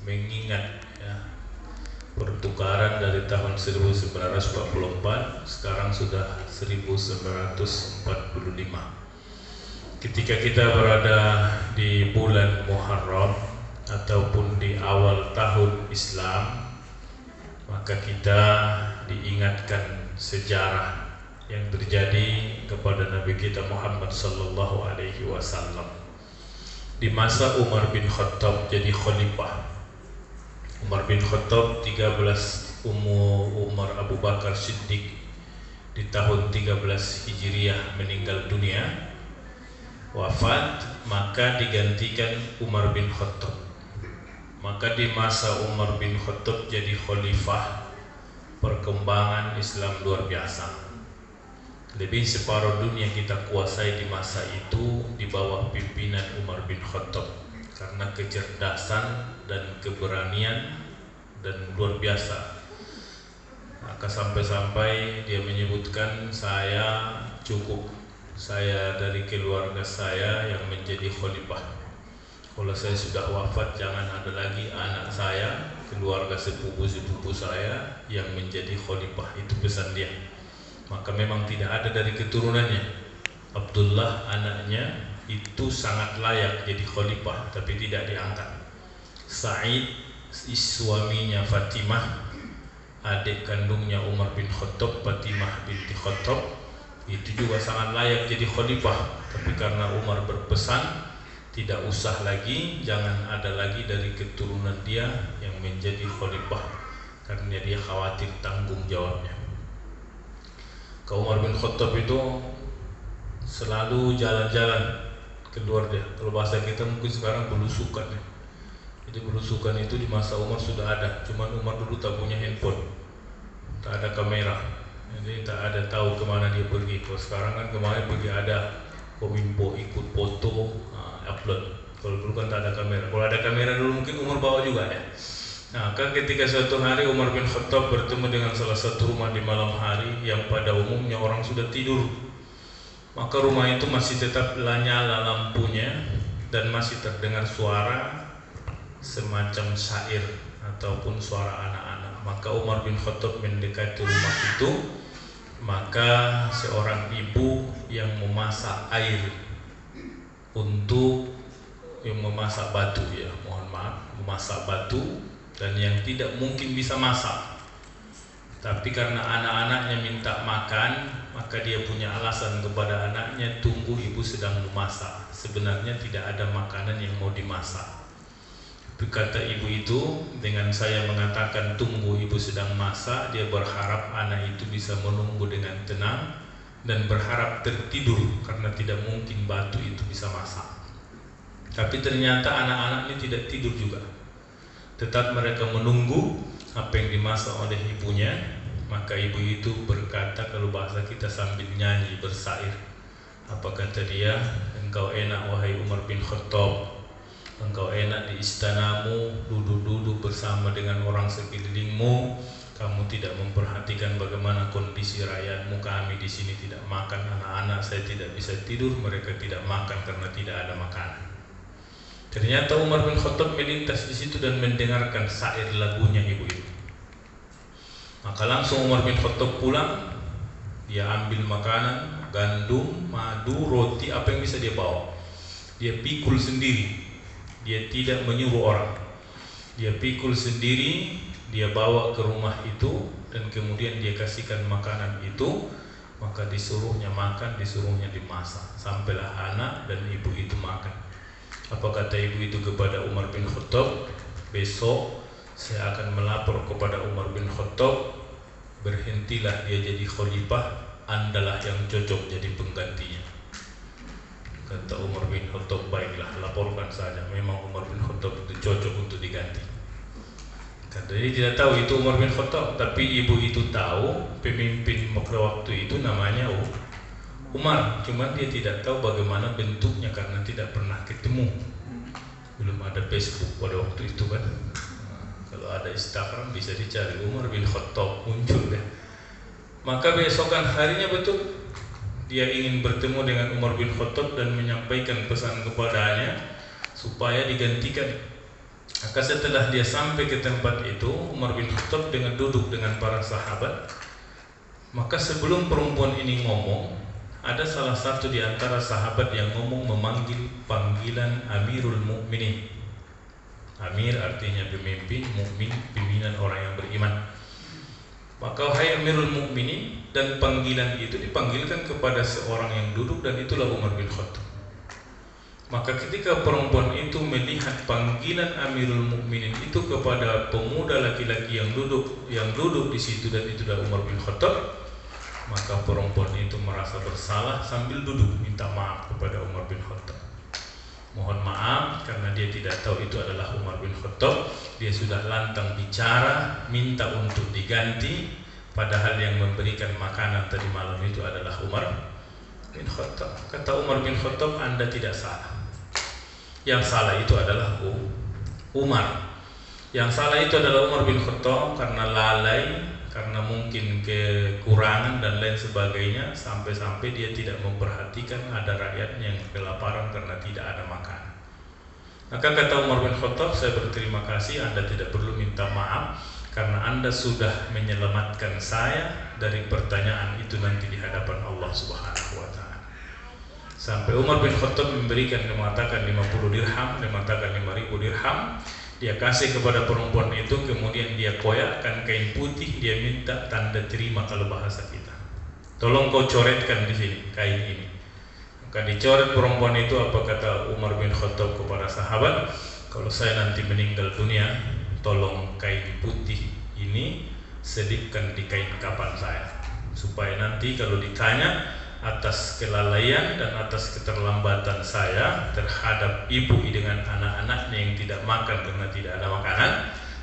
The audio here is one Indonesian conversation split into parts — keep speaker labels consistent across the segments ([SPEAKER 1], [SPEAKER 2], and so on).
[SPEAKER 1] mengingat ya, pertukaran dari tahun 1944 sekarang sudah 1945. Ketika kita berada di bulan Muharram ataupun di awal tahun Islam, maka kita diingatkan sejarah yang terjadi kepada Nabi kita Muhammad sallallahu alaihi wasallam di masa Umar bin Khattab jadi khalifah. Umar bin Khattab 13 Umar Abu Bakar Siddiq di tahun 13 Hijriah meninggal dunia, wafat, maka digantikan Umar bin Khattab. Maka di masa Umar bin Khattab jadi khalifah, perkembangan Islam luar biasa. Lebih separuh dunia kita kuasai di masa itu di bawah pimpinan Umar bin Khattab, karena kecerdasan dan keberanian dan luar biasa. Maka sampai-sampai dia menyebutkan, saya cukup, saya dari keluarga saya yang menjadi khalifah. Kalau saya sudah wafat, jangan ada lagi anak saya, keluarga sepupu-sepupu saya yang menjadi khalifah. Itu pesan dia. Maka memang tidak ada dari keturunannya. Abdullah anaknya itu sangat layak jadi khalifah, tapi tidak diangkat. Sa'id suaminya Fatimah, adik kandungnya Umar bin Khattab, Fatimah binti Khattab, itu juga sangat layak jadi khalifah, tapi karena Umar berpesan tidak usah lagi, jangan ada lagi dari keturunan dia yang menjadi khalifah, karena dia khawatir tanggung jawabnya. Umar bin Khattab itu selalu jalan-jalan keluar dia. Kalau bahasa kita mungkin sekarang belusukan ya. Jadi belusukan itu di masa Umar sudah ada, cuman Umar dulu tak punya handphone, tak ada kamera, jadi tak ada tahu kemana dia pergi. Kalau sekarang kan kemarin pergi ada Kominfo, ikut foto, upload. Kalau dulu kan tak ada kamera. Kalau ada kamera dulu mungkin Umar bawa juga ya. Nah, kan ketika suatu hari Umar bin Khattab bertemu dengan salah satu rumah di malam hari yang pada umumnya orang sudah tidur, maka rumah itu masih tetap nyala lampunya dan masih terdengar suara semacam syair ataupun suara anak-anak. Maka Umar bin Khattab mendekati rumah itu, maka seorang ibu yang memasak air untuk memasak batu, ya mohon maaf, memasak batu, dan yang tidak mungkin bisa masak, tapi karena anak-anaknya minta makan, maka dia punya alasan kepada anaknya, tunggu ibu sedang memasak. Sebenarnya tidak ada makanan yang mau dimasak. Kata ibu itu, dengan saya mengatakan tunggu ibu sedang masak, dia berharap anak itu bisa menunggu dengan tenang dan berharap tertidur, karena tidak mungkin batu itu bisa masak. Tapi ternyata anak-anak ini tidak tidur juga, tetap mereka menunggu apa yang dimasak oleh ibunya. Maka ibu itu berkata, kalau bahasa kita sambil nyanyi bersair, apa kata dia? Engkau enak wahai Umar bin Khattab, engkau enak di istanamu, duduk-duduk bersama dengan orang sekelilingmu, kamu tidak memperhatikan bagaimana kondisi rakyatmu. Kami di sini tidak makan, anak-anak saya tidak bisa tidur, mereka tidak makan karena tidak ada makanan. Ternyata Umar bin Khattab melintas di situ dan mendengarkan syair lagunya ibu itu. Maka langsung Umar bin Khattab pulang, dia ambil makanan, gandum, madu, roti, apa yang bisa dia bawa. Dia pikul sendiri, dia tidak menyuruh orang. Dia pikul sendiri, dia bawa ke rumah itu, dan kemudian dia kasihkan makanan itu. Maka disuruhnya makan, disuruhnya dimasak, sampailah anak dan ibu itu makan. Apa kata ibu itu kepada Umar bin Khattab? Besok saya akan melapor kepada Umar bin Khattab, berhentilah dia jadi khalifah, andalah yang cocok jadi penggantinya. Kata Umar bin Khattab, baiklah, laporkan saja, memang Umar bin Khattab itu cocok untuk diganti. Kata dia tidak tahu itu Umar bin Khattab, tapi ibu itu tahu pemimpin pada waktu itu namanya Umar, cuman dia tidak tahu bagaimana bentuknya karena tidak pernah ketemu. Belum ada Facebook pada waktu itu kan. Kalau ada Instagram bisa dicari Umar bin Khattab, muncul deh. Maka besokan harinya betul dia ingin bertemu dengan Umar bin Khattab dan menyampaikan pesan kepadanya supaya digantikan Maka setelah dia sampai ke tempat itu, Umar bin Khattab dengan duduk dengan para sahabat. Maka sebelum perempuan ini ngomong, ada salah satu di antara sahabat yang ngomong memanggil panggilan Amirul Mukminin. Amir artinya pemimpin, mukmin pimpinan orang yang beriman. Maka wahai Amirul Mukminin, dan panggilan itu dipanggilkan kepada seorang yang duduk, dan itulah Umar bin Khattab. Maka ketika perempuan itu melihat panggilan Amirul Mukminin itu kepada pemuda laki-laki yang duduk di situ, dan itu adalah Umar bin Khattab, maka perempuan itu merasa bersalah sambil duduk minta maaf kepada Umar bin Khattab. Mohon maaf karena dia tidak tahu itu adalah Umar bin Khattab. Dia sudah lantang bicara minta untuk diganti, padahal yang memberikan makanan tadi malam itu adalah Umar bin Khattab. Kata Umar bin Khattab, Anda tidak salah. Yang salah itu adalah Umar. Yang salah itu adalah Umar bin Khattab karena lalai, karena mungkin kekurangan dan lain sebagainya, sampai-sampai dia tidak memperhatikan ada rakyatnya yang kelaparan karena tidak ada makan. Maka kata Umar bin Khattab, saya berterima kasih, Anda tidak perlu minta maaf karena Anda sudah menyelamatkan saya dari pertanyaan itu nanti di hadapan Allah Subhanahu wa taala. Sampai Umar bin Khattab memberikan, dia mengatakan 50 dirham, dia mengatakan 5.000 dirham, dia kasih kepada perempuan itu, kemudian dia koyakkan kain putih, dia minta tanda terima kalau bahasa kita. Tolong kau coretkan di sini kain ini. Maka dicoret perempuan itu. Apa kata Umar bin Khattab kepada sahabat? Kalau saya nanti meninggal dunia, tolong kain putih ini selipkan di kain kapan saya, supaya nanti kalau ditanya atas kelalaian dan atas keterlambatan saya terhadap ibu dengan anak-anaknya yang tidak makan karena tidak ada makanan,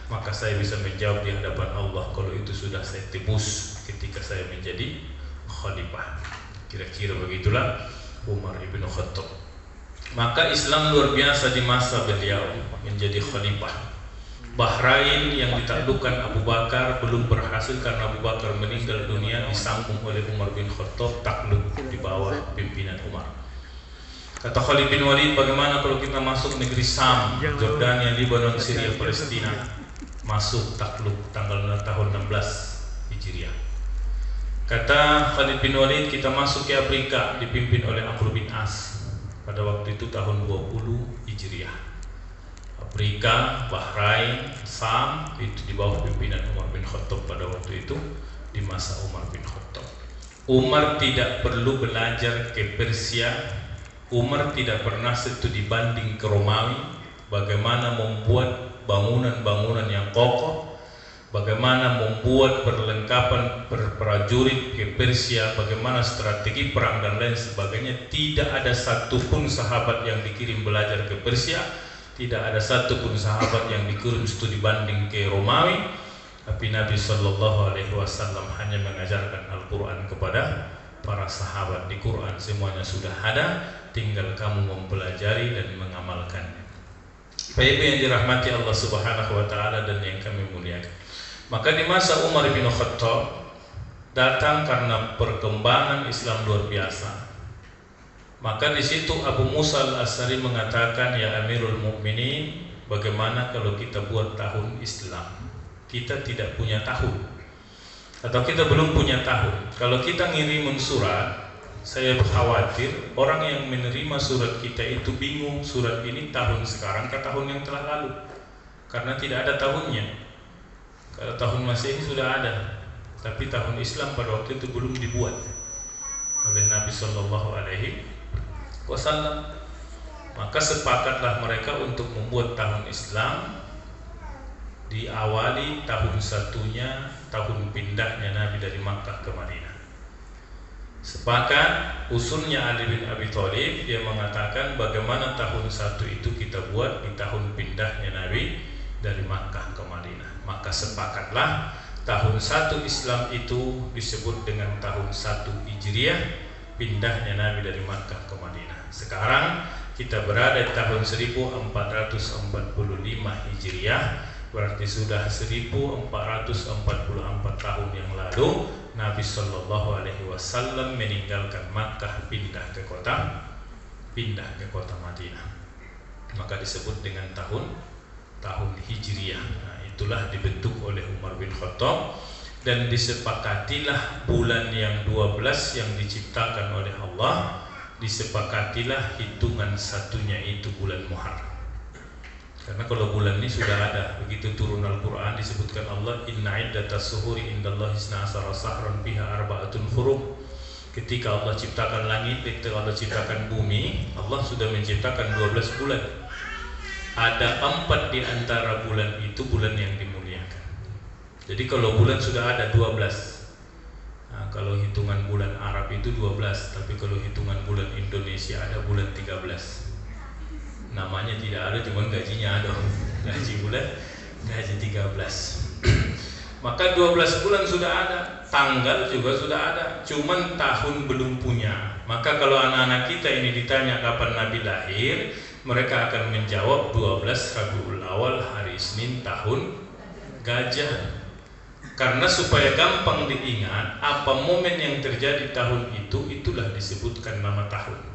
[SPEAKER 1] maka saya bisa menjawab di hadapan Allah kalau itu sudah saya tebus ketika saya menjadi khalifah. Kira-kira begitulah Umar ibn Khattab. Maka Islam luar biasa di masa beliau menjadi khalifah. Bahrain yang ditaklukkan Abu Bakar belum berhasil karena Abu Bakar meninggal dunia, disambung oleh Umar bin Khattab, takluk di bawah pimpinan Umar. Kata Khalid bin Walid, bagaimana kalau kita masuk negeri Sam, Jordania, Lebanon, Syria, Palestina, masuk takluk tahun 16 Hijriah. Kata Khalid bin Walid, kita masuk ke Afrika dipimpin oleh Amr bin As pada waktu itu tahun 20 Hijriah. Afrika, Bahrain, Sam itu di bawah pimpinan Umar bin Khattab pada waktu itu, di masa Umar bin Khattab. Umar tidak perlu belajar ke Persia. Umar tidak pernah studi banding ke Romawi, bagaimana membuat bangunan-bangunan yang kokoh, bagaimana membuat perlengkapan prajurit ke Persia, bagaimana strategi perang dan lain sebagainya. Tidak ada satupun sahabat yang dikirim belajar ke Persia. Tidak ada satupun sahabat yang dikirim studi banding ke Romawi, tapi Nabi Shallallahu Alaihi Wasallam hanya mengajarkan Al-Quran kepada para sahabat. Di Quran semuanya sudah ada, tinggal kamu mempelajari dan mengamalkannya. Baik yang dirahmati Allah Subhanahu Wa Taala dan yang kami muliakan. Maka di masa Umar bin Khattab datang karena perkembangan Islam luar biasa. Maka di situ Abu Musa al-Asy'ari mengatakan, ya Amirul Mukminin, bagaimana kalau kita buat tahun Islam? Kita tidak punya tahun, atau kita belum punya tahun. Kalau kita ngirim surat, saya khawatir orang yang menerima surat kita itu bingung, surat ini tahun sekarang ke tahun yang telah lalu, karena tidak ada tahunnya. Kalau tahun Masehi sudah ada, tapi tahun Islam pada waktu itu belum dibuat oleh Nabi Shallallahu Alaihi Wasallam. Maka sepakatlah mereka untuk membuat tahun Islam, diawali tahun satunya, tahun pindahnya Nabi dari Makkah ke Madinah. Sepakat usulnya Ali bin Abi Thalib, dia mengatakan bagaimana tahun satu itu kita buat di tahun pindahnya Nabi dari Makkah ke Madinah. Maka sepakatlah tahun satu Islam itu disebut dengan tahun 1 Hijriah, pindahnya Nabi dari Makkah ke Madinah. Sekarang kita berada di tahun 1445 Hijriah, berarti sudah 1444 tahun yang lalu Nabi Shallallahu Alaihi Wasallam meninggalkan Makkah, pindah ke kota Madinah. Maka disebut dengan tahun tahun Hijriah. Nah, itulah dibentuk oleh Umar bin Khattab dan disepakatilah bulan yang 12 yang diciptakan oleh Allah, disepakatilah hitungan satunya itu bulan Muharram. Karena kalau bulan ini sudah ada, begitu turun Al-Quran disebutkan Allah, inna iddatas suhuri indallahi isna asara sahran fiha arba'atun hurum. Ketika Allah ciptakan langit, ketika Allah ciptakan bumi, Allah sudah menciptakan 12 bulan. Ada 4 di antara bulan itu bulan yang dimuliakan. Jadi kalau bulan sudah ada 12. Nah, kalau hitungan bulan Arab itu 12, tapi kalau hitungan bulan Indonesia ada bulan 13. Namanya tidak ada, cuman gajinya ada. Gaji bulan, gaji 13. Maka 12 bulan sudah ada, tanggal juga sudah ada, cuman tahun belum punya. Maka kalau anak-anak kita ini ditanya kapan Nabi lahir, mereka akan menjawab 12 Rabiul Awal, hari Senin, tahun gajah. Karena supaya gampang diingat apa momen yang terjadi tahun itu, itulah disebutkan nama tahun.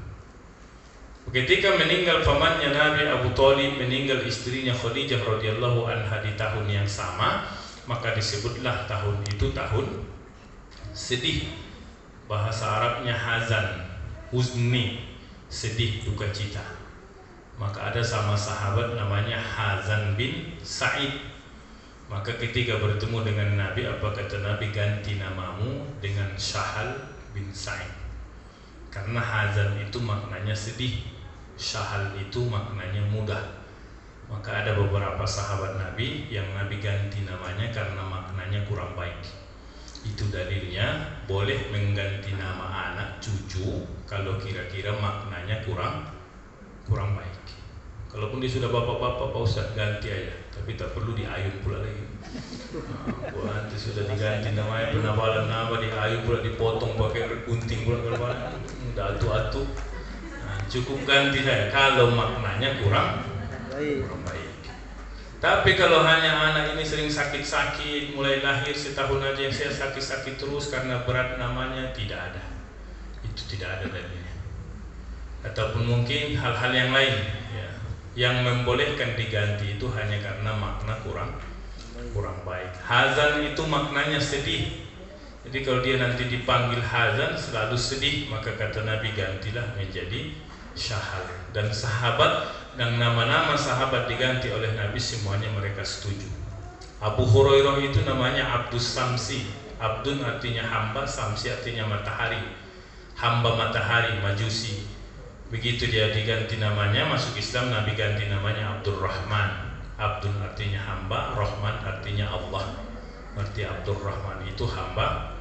[SPEAKER 1] Ketika meninggal pamannya Nabi Abu Thalib, meninggal istrinya Khadijah radhiyallahu anha di tahun yang sama, maka disebutlah tahun itu tahun sedih. Bahasa Arabnya hazan, huzni, sedih, duka cita. Maka ada sama sahabat namanya Hazan bin Sa'id. Maka ketika bertemu dengan Nabi, apa kata Nabi? Ganti namamu dengan Syahal bin Sa'id. Karena hazan itu maknanya sedih, Syahal itu maknanya mudah. Maka ada beberapa sahabat Nabi yang Nabi ganti namanya karena maknanya kurang baik. Itu dalilnya boleh mengganti nama anak cucu kalau kira-kira maknanya kurang baik. Kalaupun dia sudah bapak-bapak, Pak Ustaz, ganti aja, tapi tak perlu diayun pula lagi. Nah, nanti sudah diganti namanya, penabalan nama diayun pula, dipotong pakai gunting pula, kalau udah atu-atu. Cukup ganti saja kalau maknanya kurang baik. Tapi kalau hanya anak ini sering sakit-sakit, mulai lahir setahun aja yang saya sakit-sakit terus karena berat namanya, tidak ada. Itu tidak ada dalilnya. Ataupun mungkin hal-hal yang lain ya, yang membolehkan diganti itu hanya karena makna kurang baik. Hazan itu maknanya sedih. Jadi kalau dia nanti dipanggil Hazan selalu sedih, maka kata Nabi gantilah menjadi Syahal. Dan sahabat dan nama-nama sahabat diganti oleh Nabi, semuanya mereka setuju. Abu Hurairah itu namanya Abdus Samsi. Abdun artinya hamba, Samsi artinya matahari. Hamba matahari, Majusi. Begitu dia diganti namanya, masuk Islam, Nabi ganti namanya Abdul Rahman. Abdun artinya hamba, Rahman artinya Allah. Berarti Abdul Rahman itu hamba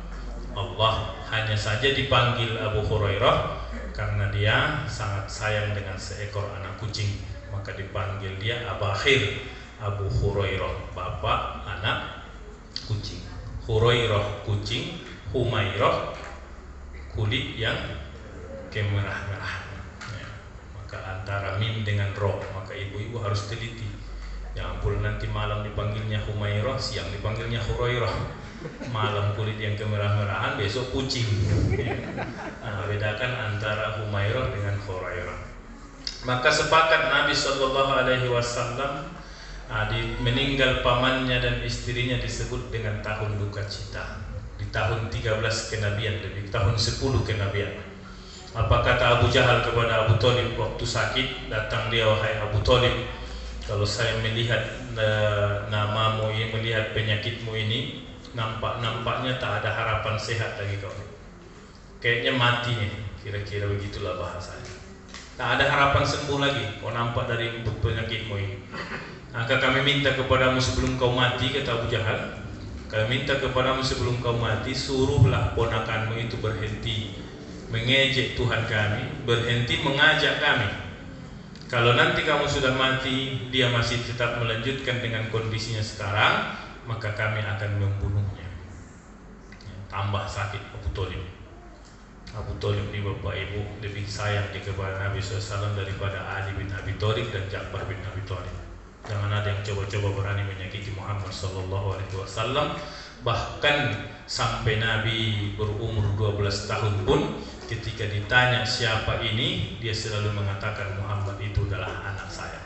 [SPEAKER 1] Allah. Hanya saja dipanggil Abu Hurairah karena dia sangat sayang dengan seekor anak kucing, maka dipanggil dia Abakhir. Abu Hurairah, bapak anak kucing. Hurairah kucing, Humairah kulit yang kemerah-merah ya. Maka antara mim dengan roh, maka ibu-ibu harus teliti. Ya ampun, nanti malam dipanggilnya Humairah, siang dipanggilnya Hurairah. Malam kulit yang kemerah-merahan, besok kucing ya. Nah, bedakan antara Humairah dengan Hurairah. Maka sepakat Nabi SAW meninggal pamannya dan istrinya disebut dengan tahun duka cita. Di tahun 13 kenabian, lebih tahun 10 kenabian. Apa kata Abu Jahal kepada Abu Thalib waktu sakit? Datang dia, wahai Abu Thalib, kalau saya melihat namamu ini, melihat penyakitmu ini, nampaknya tak ada harapan sehat lagi kau. Kayaknya mati nih, kira-kira begitulah bahasanya. Tak ada harapan sembuh lagi, kau nampak dari penyakitmu ini. Maka kami minta kepadamu sebelum kau mati, kata Abu Jahal, kami minta kepadamu sebelum kau mati, suruhlah ponakanmu itu berhenti mengejek Tuhan kami, berhenti mengajak kami. Kalau nanti kamu sudah mati, dia masih tetap melanjutkan dengan kondisinya sekarang, maka kami akan membunuhnya. Tambah sakit Abu Thalib. Abu Thalib ini bapak ibu lebih sayang kepada Nabi SAW daripada Ali bin Abi Thalib dan Ja'far bin Abi Thalib. Jangan ada yang coba-coba berani menyakiti Muhammad SAW. Bahkan sampai Nabi berumur 12 tahun pun, ketika ditanya siapa ini, dia selalu mengatakan Muhammad itu adalah anak saya.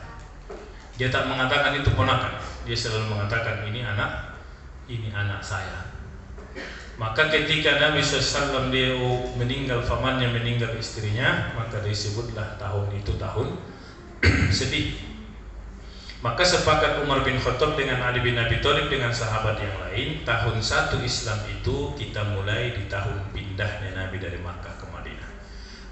[SPEAKER 1] Dia tak mengatakan itu ponakan, dia selalu mengatakan ini anak saya. Maka ketika Nabi SAW dia meninggal, pamannya meninggal istrinya, maka disebutlah tahun itu tahun sedih. Maka sepakat Umar bin Khattab dengan Ali bin Abi Thalib dengan sahabat yang lain, tahun 1 Islam itu kita mulai di tahun pindahnya Nabi dari Makkah ke Madinah.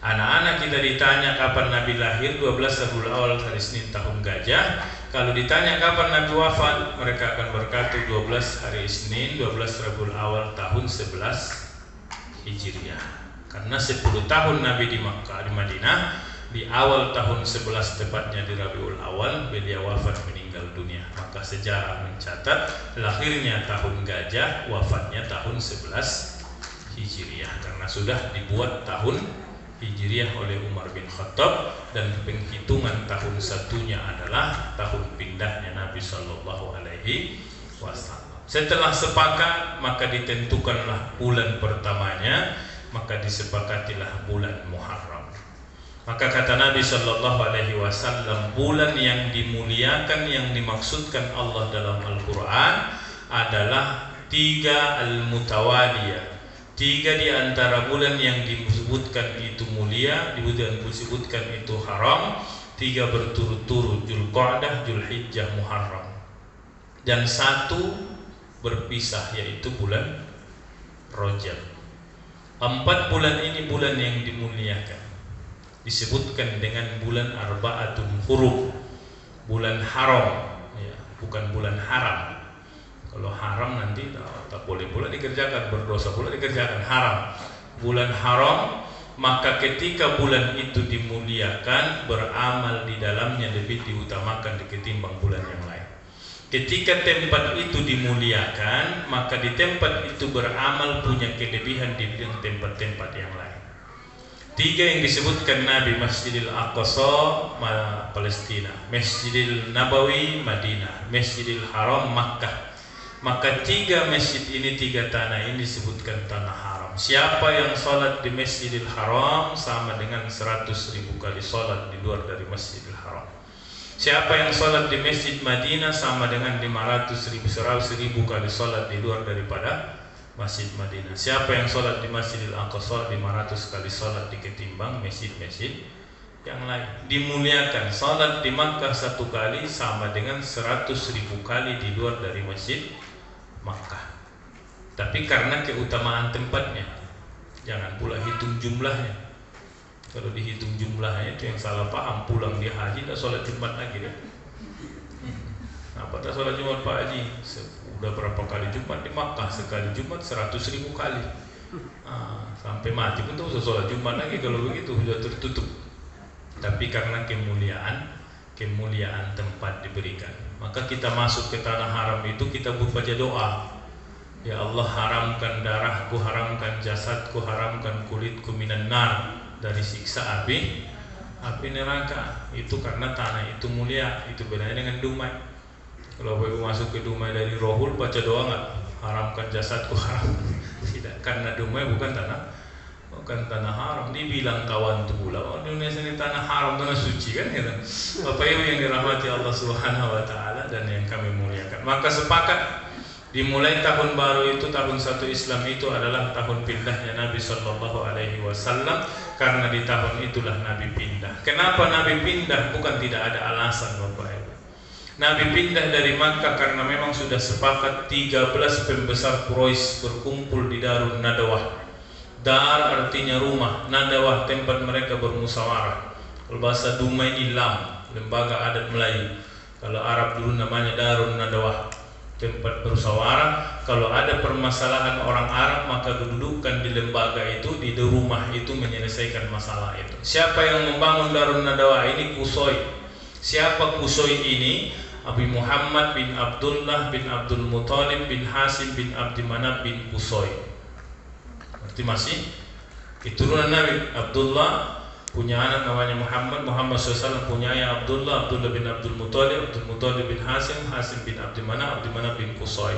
[SPEAKER 1] Anak-anak kita ditanya kapan Nabi lahir, 12 Rabiul Awal hari Senin tahun gajah. Kalau ditanya kapan Nabi wafat, mereka akan berkata 12 hari Senin 12 Rabiul Awal tahun 11 Hijriah. Karena 10 tahun Nabi di Makkah, di Madinah, di awal tahun 11 tepatnya di Rabiul Awal beliau wafat, meninggal dunia. Maka sejarah mencatat lahirnya tahun gajah, wafatnya tahun 11 Hijriah, karena sudah dibuat tahun Hijriah oleh Umar bin Khattab, dan penghitungan tahun satunya adalah tahun pindahnya Nabi Shallallahu Alaihi Wasallam. Setelah sepakat, maka ditentukanlah bulan pertamanya, maka disepakatilah bulan Muharram. Maka kata Nabi Shallallahu Alaihi Wasallam, bulan yang dimuliakan yang dimaksudkan Allah dalam Al-Quran adalah 3 al-mutawaliyah. 3 di antara bulan yang disebutkan itu mulia, disebutkan itu haram, 3 berturut-turut, Dzulqa'dah, Dzulhijjah, Muharram. Dan 1 berpisah, yaitu bulan Rajab. 4 bulan ini bulan yang dimuliakan, disebutkan dengan bulan Arba'atun Hurum, bulan haram, ya, bukan bulan haram. Kalau haram nanti tak boleh pula dikerjakan, berdosa pula dikerjakan, haram. Bulan haram, maka ketika bulan itu dimuliakan, beramal di dalamnya lebih diutamakan ketimbang bulan yang lain. Ketika tempat itu dimuliakan, maka di tempat itu beramal punya kelebihan dibanding tempat-tempat yang lain. 3 yang disebutkan Nabi, Masjidil Aqsa Palestina, Masjidil Nabawi Madinah, Masjidil Haram Makkah. Maka 3 masjid ini, 3 tanah ini disebutkan tanah haram. Siapa yang sholat di Masjidil Haram sama dengan 100.000 kali sholat di luar dari Masjidil Haram. Siapa yang sholat di Masjid Madinah sama dengan 100.000 kali sholat di luar daripada Masjid Madinah. Siapa yang sholat di Masjidil Aqsa 500 kali sholat diketimbang masjid-masjid yang lain. Dimuliakan sholat di Makkah 1 kali sama dengan 100.000 kali di luar dari Masjid Makkah. Tapi karena keutamaan tempatnya, jangan pula hitung jumlahnya. Kalau dihitung jumlahnya itu yang salah paham, pulang di haji tak sholat Jumat lagi deh. Apa tak sholat Jumat Pak Haji? Udah berapa kali Jumat di Makkah? Sekali Jumat 100.000 kali. Sampai mati pun tak usah sholat Jumat lagi kalau begitu, sudah tertutup. Tapi karena kemuliaan tempat diberikan, maka kita masuk ke tanah haram itu kita baca doa. Ya Allah, haramkan darahku, haramkan jasadku, haramkan kulitku minan nar, dari siksa api neraka. Itu karena tanah itu mulia. Itu bedanya dengan Dumai. Kalau bapak masuk ke Dumai dari Rohul, baca doa nggak? Haramkan jasadku, haramkan. Tidak, karena Dumai bukan tanah haram. Dibilang kawan tuh pula, oh Indonesia ini tanah haram, tanah suci kan gitu. Bapak Ibu yang dirahmati Allah Subhanahu wa taala dan yang kami muliakan. Maka sepakat dimulai tahun baru itu, tahun 1 Islam itu adalah tahun pindahnya Nabi Shallallahu Alaihi Wasallam, karena di tahun itulah Nabi pindah. Kenapa Nabi pindah? Bukan tidak ada alasan Bapak Ibu. Nabi pindah dari Makkah karena memang sudah sepakat 13 pembesar Quraisy berkumpul di Darun Nadawah. Dar artinya rumah, Nadawah tempat mereka bermusyawarah. Kalau bahasa Dumai ini Lam, lembaga adat Melayu. Kalau Arab dulu namanya Darun Nadawah, tempat bermusyawarah. Kalau ada permasalahan orang Arab, maka dudukkan di lembaga itu, di rumah itu, menyelesaikan masalah itu. Siapa yang membangun Darun Nadawah ini? Qusay. Siapa Qusay ini? Abi Muhammad bin Abdullah bin Abdul Muthalib bin Hasim bin Abdi Manaf bin Qusay. Berarti masih keturunan Nabi. Abdullah punya anak namanya Muhammad, Muhammad SAW punya ayah Abdullah, Abdullah bin Abdul Muthalib, Abdul Muthalib bin Hasim, Hasim bin Abdi Manaf, Abdi Manaf bin Qusay.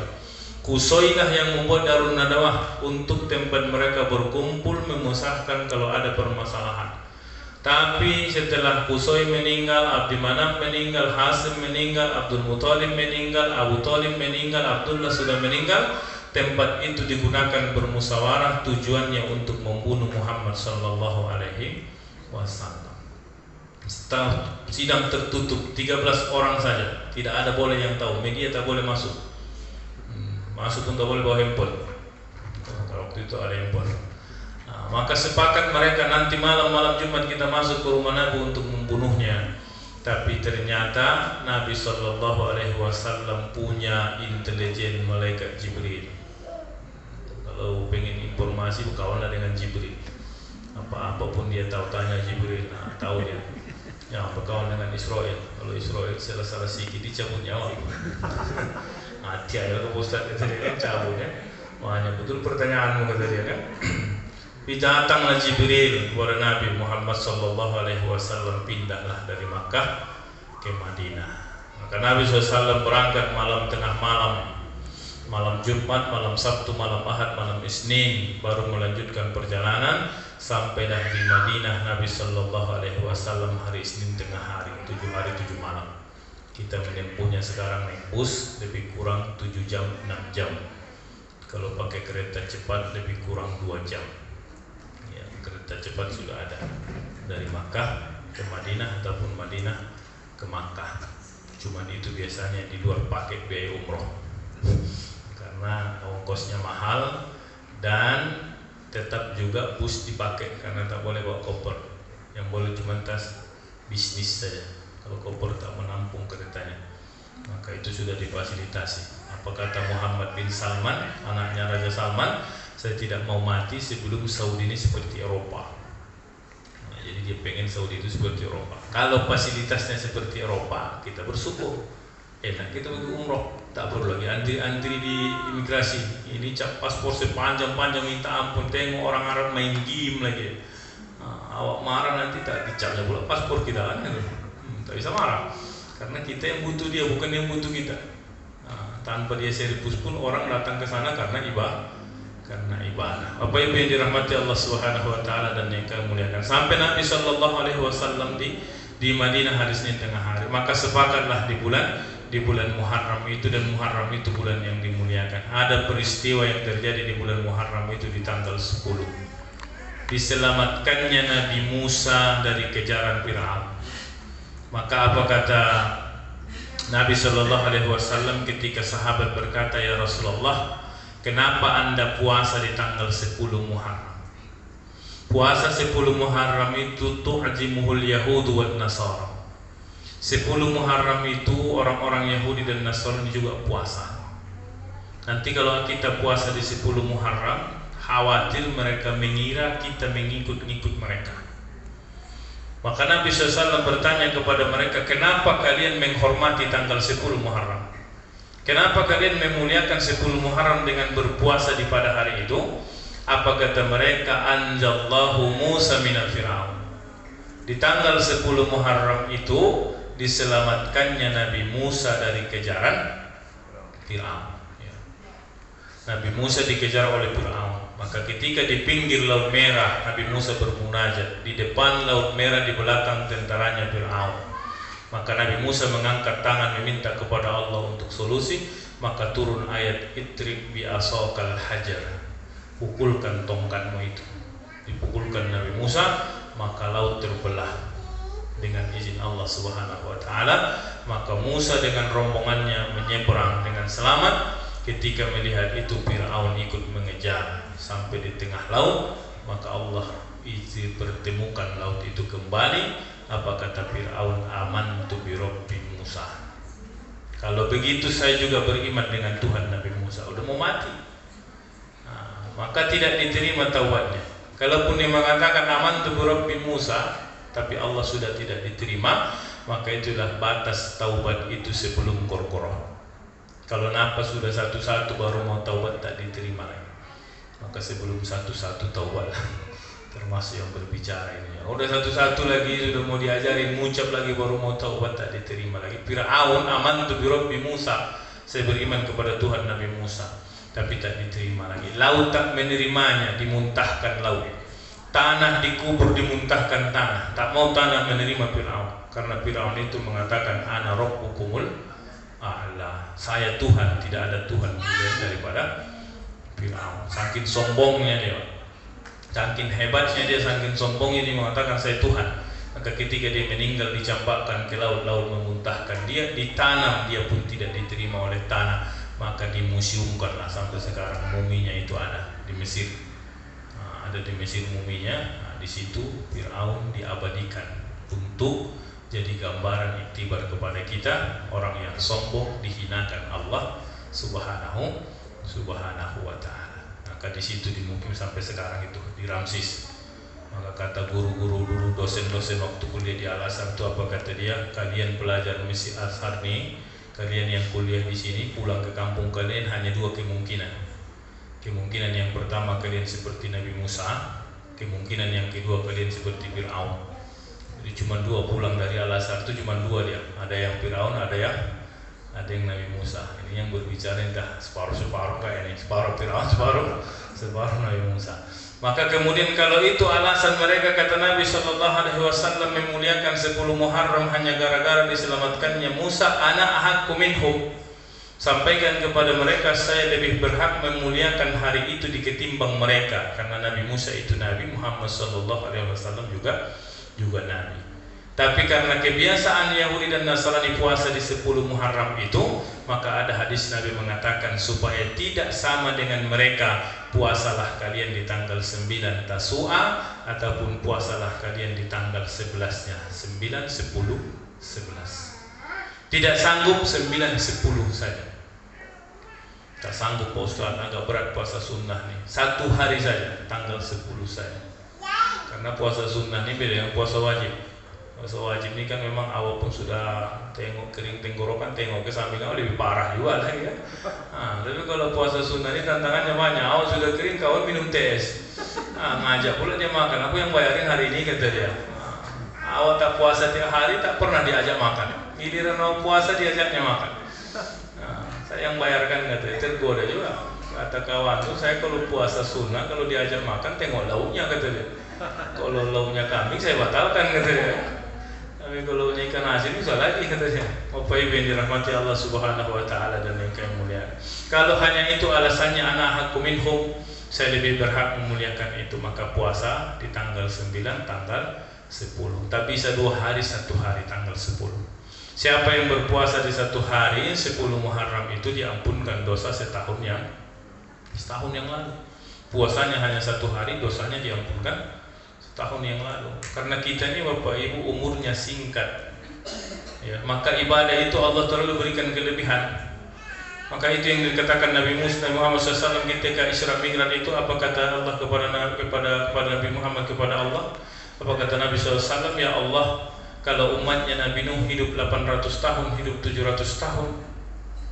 [SPEAKER 1] Qusay lah yang membuat Darun Nadawah untuk tempat mereka berkumpul memusahkan kalau ada permasalahan. Tapi setelah Qusay meninggal, Abdi Manaf meninggal, Hasim meninggal, Abdul Muthalib meninggal, Abu Thalib meninggal, Abdullah sudah meninggal, tempat itu digunakan bermusyawarah, tujuannya untuk membunuh Muhammad sallallahu alaihi wasallam. Sidang tertutup, 13 orang saja, tidak ada boleh yang tahu, media tak boleh masuk. Masuk pun tak boleh bawa handphone. Kalau waktu itu ada handphone. Maka sepakat mereka nanti malam Jumat kita masuk ke rumah Nabi untuk membunuhnya. Tapi ternyata Nabi Shallallahu Alaihi Wasallam punya intelijen malaikat Jibril. Kalau pengen informasi berkawanlah dengan Jibril. Apapun dia tahu, tanya Jibril, tahu dia. Ya, berkawan dengan Israel. Kalau Israel salah sikit dicabut nyawa. Mati aja ke Ustaz kata dia, cabut ya. Makanya betul pertanyaanmu kata dia kan. Datanglah Jibril kepada Nabi Muhammad sallallahu alaihi wasallam, pindahlah dari Makkah ke Madinah. Maka Nabi SAW berangkat tengah malam Jumat, malam Sabtu, malam Ahad, malam Isnin, baru melanjutkan perjalanan sampailah di Madinah Nabi sallallahu alaihi wasallam hari Isnin tengah hari, 7 hari 7 malam. Kita menempuhnya sekarang naik bus lebih kurang 7 jam 6 jam. Kalau pakai kereta cepat lebih kurang 2 jam. Kereta cepat sudah ada dari Makkah ke Madinah ataupun Madinah ke Makkah. Cuman itu biasanya di luar paket biaya umroh karena ongkosnya mahal, dan tetap juga bus dipakai karena tak boleh bawa koper. Yang boleh cuma tas bisnis saja. Kalau koper tak menampung keretanya, maka itu sudah difasilitasi. Apa kata Muhammad bin Salman, anaknya Raja Salman? Saya tidak mau mati sebelum Saudi ini seperti Eropa. Jadi dia pengen Saudi itu seperti Eropa. Kalau fasilitasnya seperti Eropa, kita bersyukur. Enak kita pergi umroh, tak perlu lagi antri di imigrasi. Ini cap paspor sepanjang-panjang minta ampun. Tengok orang Arab main game lagi. Awak marah nanti tak dicapnya pula paspor kita kan? Tak bisa marah. Karena kita yang butuh dia, bukan yang butuh kita. Tanpa dia seripus pun orang datang ke sana karena ibadah. Apa yang dirahmati Allah Subhanahu wa taala dan yang kami muliakan. Sampai Nabi sallallahu alaihi wasallam di Madinah hari Senin tengah hari. Maka sepakatlah di bulan Muharram itu, dan Muharram itu bulan yang dimuliakan. Ada peristiwa yang terjadi di bulan Muharram itu di tanggal 10. Diselamatkannya Nabi Musa dari kejaran Firaun. Maka apa kata Nabi sallallahu alaihi wasallam ketika sahabat berkata, "Ya Rasulullah, kenapa Anda puasa di tanggal 10 Muharram?" Puasa 10 Muharram itu tu'zimuhul Yahudu wan Nasara. 10 Muharram itu orang-orang Yahudi dan Nasrani juga puasa. Nanti kalau kita puasa di 10 Muharram, khawatir mereka mengira kita mengikut-ikut mereka. Maka Nabi SAW bertanya kepada mereka, kenapa kalian menghormati tanggal 10 Muharram? Kenapa kalian memuliakan 10 Muharram dengan berpuasa di pada hari itu? Apa kata mereka? Anjallahu Musa minal Fir'aun. Di tanggal 10 Muharram itu diselamatkannya Nabi Musa dari kejaran Fir'aun. Nabi Musa dikejar oleh Fir'aun. Maka ketika di pinggir Laut Merah, Nabi Musa bermunajat. Di depan Laut Merah, di belakang tentaranya Fir'aun. Maka Nabi Musa mengangkat tangan meminta kepada Allah untuk solusi. Maka turun ayat Idrib bi asokal hajar. Pukulkan tongkatmu itu. Dipukulkan Nabi Musa, maka laut terbelah dengan izin Allah Subhanahu wa taala. Maka Musa dengan rombongannya menyeberang dengan selamat. Ketika melihat itu, Fir'aun ikut mengejar sampai di tengah laut. Maka Allah izin pertemukan laut itu kembali. Apa kata Fir'aun? Amantu bi Rabbi Musa. Kalau begitu saya juga beriman dengan Tuhan Nabi Musa. Udah mau mati. Maka tidak diterima taubatnya. Kalaupun dia mengatakan amantu bi Rabbi Musa, tapi Allah sudah tidak diterima, maka itulah batas taubat itu sebelum korkoroh. Kalau nafas sudah satu-satu baru mau taubat, tak diterima lagi. Maka sebelum satu-satu taubat, termasuk yang berbicara ini. Udah satu-satu lagi sudah mau diajarin, mengucap lagi baru mau taubat, tak diterima lagi. Fir'aun amantu bi Rabbi Musa, saya beriman kepada Tuhan Nabi Musa, tapi tak diterima lagi. Laut tak menerimanya, dimuntahkan laut. tanah dikubur, dimuntahkan tanah. Tak mau tanah menerima Fir'aun, karena Fir'aun itu mengatakan ana rabbukumul a'la, saya Tuhan, tidak ada Tuhan lebih daripada Fir'aun. Saking sombongnya dia, saking hebatnya dia, saking sombongnya dia mengatakan saya Tuhan. Maka ketika dia meninggal dicampakkan ke laut, laut memuntahkan dia, ditanam dia pun tidak diterima oleh tanah, maka dimuseumkanlah sampai sekarang. Muminya itu ada di Mesir, ada di Mesir muminya. Di situ Fir'aun diabadikan untuk jadi gambaran iktibar kepada kita, orang yang sombong dihinakan Allah Subhanahu wa Ta'ala. Maka di situ dimukim sampai sekarang itu di Ramsis. Maka kata guru-guru dulu, dosen-dosen waktu kuliah di Al-Azhar itu apa kata dia? Kalian pelajar Mesir Azhar nih, kalian yang kuliah di sini pulang ke kampung kalian hanya dua kemungkinan. Kemungkinan yang pertama kalian seperti Nabi Musa, kemungkinan yang kedua kalian seperti Fir'aun. Jadi cuma dua, pulang dari Al-Azhar itu cuma dua dia. Ada yang Fir'aun, ada yang Nabi Musa. Ini yang berbicara entah separuh-separuh kayak ini, separuh Fir'aun, separuh Nabi Musa. Maka kemudian kalau itu alasan mereka, kata Nabi SAW memuliakan 10 Muharram hanya gara-gara diselamatkannya Musa, ana ahakku minhum. Sampaikan kepada mereka, saya lebih berhak memuliakan hari itu diketimbang mereka, karena Nabi Musa itu Nabi, Muhammad SAW juga Nabi. Tapi karena kebiasaan Yahudi dan Nasrani puasa di 10 Muharram itu, maka ada hadis Nabi mengatakan supaya tidak sama dengan mereka, puasalah kalian di tanggal 9 Tasu'a ataupun puasalah kalian di tanggal 11-nya, 9, 10, 11. Tidak sanggup 9, 10 saja. Tak sanggup Pak Ustaz, agak berat puasa sunnah nih. 1 hari saja, tanggal 10 saja. Karena puasa sunnah ini beda dengan puasa wajib. Puasa wajib ini kan memang awal pun sudah tengok kering tenggorokan, tengok ke samping awal lebih parah juga lagi ya. Tapi kalau puasa sunnah ini tantangannya banyak. Awal sudah kering, kawan minum teh es. Ngajak pula dia makan. Aku yang bayarin hari ini, kata dia. Awal tak puasa tiap hari, tak pernah diajak makan. Giliran mau puasa diajaknya makan. Saya yang bayarkan, kata dia. Tergoda juga. Kata kawan tuh, saya kalau puasa sunnah, kalau diajak makan tengok lauknya, kata dia. Kalau lauknya kambing saya batalkan, kata dia. Tapi kalau ikan asin bisa lagi, katanya. Bapak Ibu yang dirahmati Allah Subhanahu wa Ta'ala dan yang mulia. Kalau hanya itu alasannya ana ahakku minhum, saya lebih berhak memuliakan itu, maka puasa di tanggal 9, tanggal 10. Tak bisa 2 hari 1 hari, tanggal 10. Siapa yang berpuasa di 1 hari 10 Muharram itu diampunkan dosa setahun yang lalu. Puasanya hanya 1 hari, dosanya diampunkan tahun yang lalu. Karena kita ini Bapak Ibu umurnya singkat ya, maka ibadah itu Allah terlalu berikan kelebihan. Maka itu yang dikatakan Nabi Muhammad SAW ketika Isra Mi'raj itu, apa kata Allah kepada Nabi Muhammad, kepada Allah, apa kata Nabi SAW? Ya Allah, kalau umatnya Nabi Nuh hidup 800 tahun, hidup 700 tahun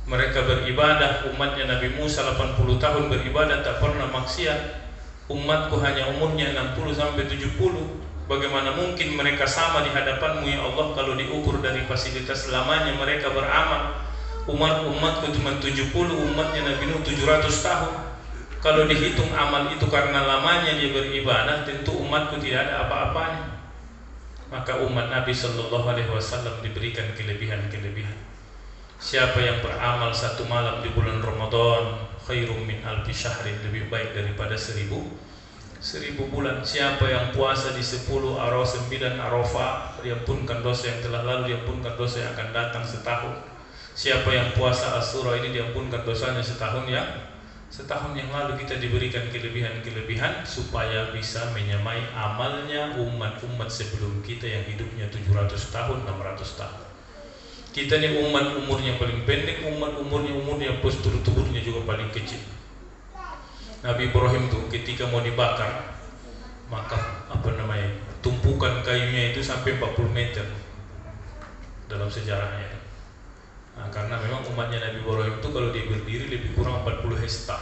[SPEAKER 1] mereka beribadah, umatnya Nabi Musa 80 tahun beribadah tak pernah maksiat, umatku hanya umurnya 60 sampai 70. Bagaimana mungkin mereka sama di hadapanmu ya Allah kalau diukur dari fasilitas lamanya mereka beramal? Umatku cuma 70, umatnya Nabi Nuh 700 tahun. Kalau dihitung amal itu karena lamanya dia beribadah, tentu umatku tidak ada apa-apanya. Maka umat Nabi SAW diberikan kelebihan-kelebihan. Siapa yang beramal 1 malam di bulan Ramadan, khairum min alfi syahrin, lebih baik daripada 1000 bulan. Siapa yang puasa di 10 Arafah, 9 Arafah, diampunkan dosa yang telah lalu, diampunkan dosa yang akan datang setahun. Siapa yang puasa Asyura ini diampunkan dosanya setahun yang lalu. Kita diberikan kelebihan-kelebihan supaya bisa menyamai amalnya umat-umat sebelum kita yang hidupnya 700 tahun, 600 tahun. Kita ini umat umurnya paling pendek, umat umurnya postur tubuhnya juga paling kecil. Nabi Ibrahim tuh ketika mau dibakar, maka tumpukan kayunya itu sampai 40 meter dalam sejarahnya. Karena memang umatnya Nabi Ibrahim itu kalau dia berdiri lebih kurang 40 hesta.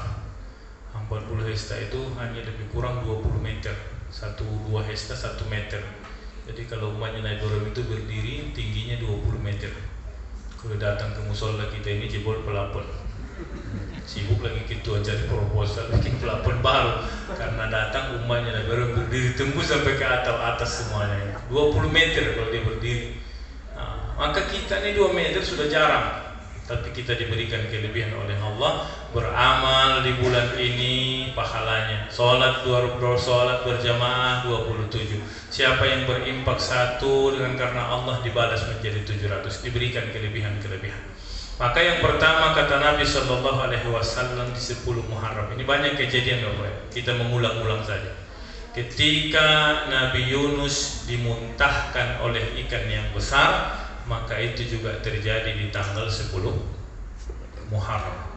[SPEAKER 1] 40 hesta itu hanya lebih kurang 20 meter. 2 hesta 1 meter. Jadi kalau umatnya Nabi Ibrahim itu berdiri tingginya 20 meter. Kalau datang ke musola kita ini jebol pelapon. sibuk lagi ketua cari proposal bikin plafon baru karena datang umatnya Nabi Ibrahim berdiri tembus sampai ke atas semuanya 20 meter kalau dia berdiri. Maka kita ini 2 meter sudah jarang, tapi kita diberikan kelebihan oleh Allah. Beramal di bulan ini pahalanya sholat berjamaah 27. Siapa yang berimpak 1 dengan karena Allah dibalas menjadi 700, diberikan kelebihan-kelebihan. Maka yang pertama kata Nabi Shallallahu Alaihi Wasallam di 10 Muharram ini banyak kejadian Bapak. Kita mengulang-ulang saja. Ketika Nabi Yunus dimuntahkan oleh ikan yang besar, maka itu juga terjadi di tanggal 10 Muharram.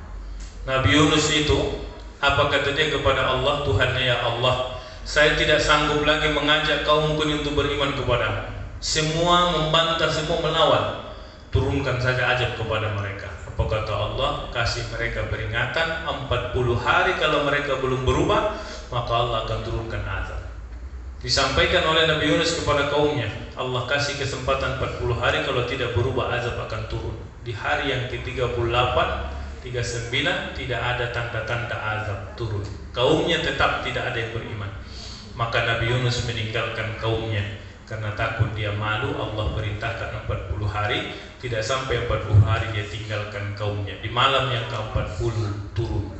[SPEAKER 1] Nabi Yunus itu apa kata dia kepada Allah? Tuhannya, ya Allah, saya tidak sanggup lagi mengajak kaumku untuk beriman kepadamu. Semua membantah, semua melawan. Turunkan saja azab kepada mereka. Apa kata Allah? Kasih mereka peringatan 40 hari, kalau mereka belum berubah maka Allah akan turunkan azab. Disampaikan oleh Nabi Yunus kepada kaumnya, Allah kasih kesempatan 40 hari, kalau tidak berubah azab akan turun. Di hari yang ke-38, 39 tidak ada tanda-tanda azab turun. Kaumnya tetap tidak ada yang beriman. Maka Nabi Yunus meninggalkan kaumnya karena takut dia malu. Allah perintahkan 40 hari, tidak sampai 40 hari dia tinggalkan kaumnya. Di malam yang ke-40 turun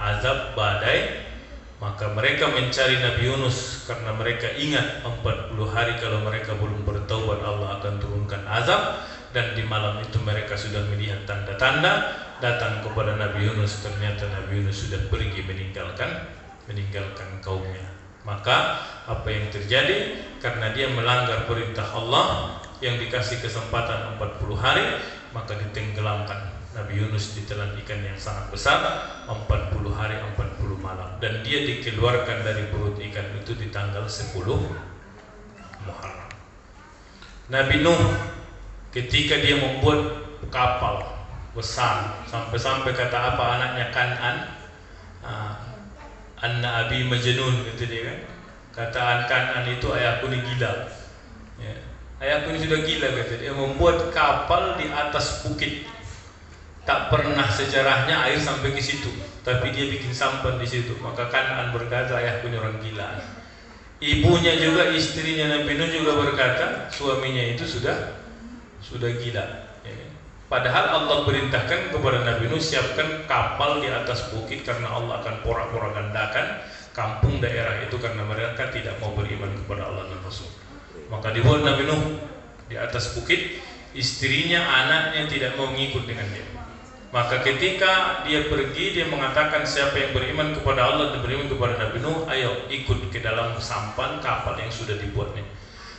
[SPEAKER 1] azab badai. Maka mereka mencari Nabi Yunus karena mereka ingat 40 hari kalau mereka belum bertaubat Allah akan turunkan azab. Dan di malam itu mereka sudah melihat tanda-tanda, datang kepada Nabi Yunus, ternyata Nabi Yunus sudah pergi meninggalkan kaumnya. Maka apa yang terjadi? Karena dia melanggar perintah Allah yang dikasih kesempatan 40 hari, maka ditenggelamkan Nabi Yunus ditelan ikan yang sangat besar 40 hari 40 malam, dan dia dikeluarkan dari perut ikan itu di tanggal 10 Muharram. Nabi Nuh ketika dia membuat kapal besar, sampai-sampai kata apa anaknya Kan'an, anna abi majnun, kata dia kan. Kata Kan'an itu, ayahku ini gila ya. Ayahku ini sudah gila, kata dia. Membuat kapal di atas bukit, tak pernah sejarahnya air sampai ke situ, tapi dia bikin sampan di situ. Maka Kan'an berkata, ayahku ini orang gila. Ibunya juga, istrinya Nabi Nuh juga berkata, suaminya itu sudah gila ya. Padahal Allah perintahkan kepada Nabi Nuh, siapkan kapal di atas bukit karena Allah akan porak-porandakan kampung daerah itu karena mereka tidak mau beriman kepada Allah dan Rasul. Maka dibuat Nabi Nuh di atas bukit, istrinya, anaknya tidak mau ngikut dengan dia. Maka ketika dia pergi, dia mengatakan, siapa yang beriman kepada Allah dan beriman kepada Nabi Nuh, ayo ikut ke dalam sampan kapal yang sudah dibuatnya.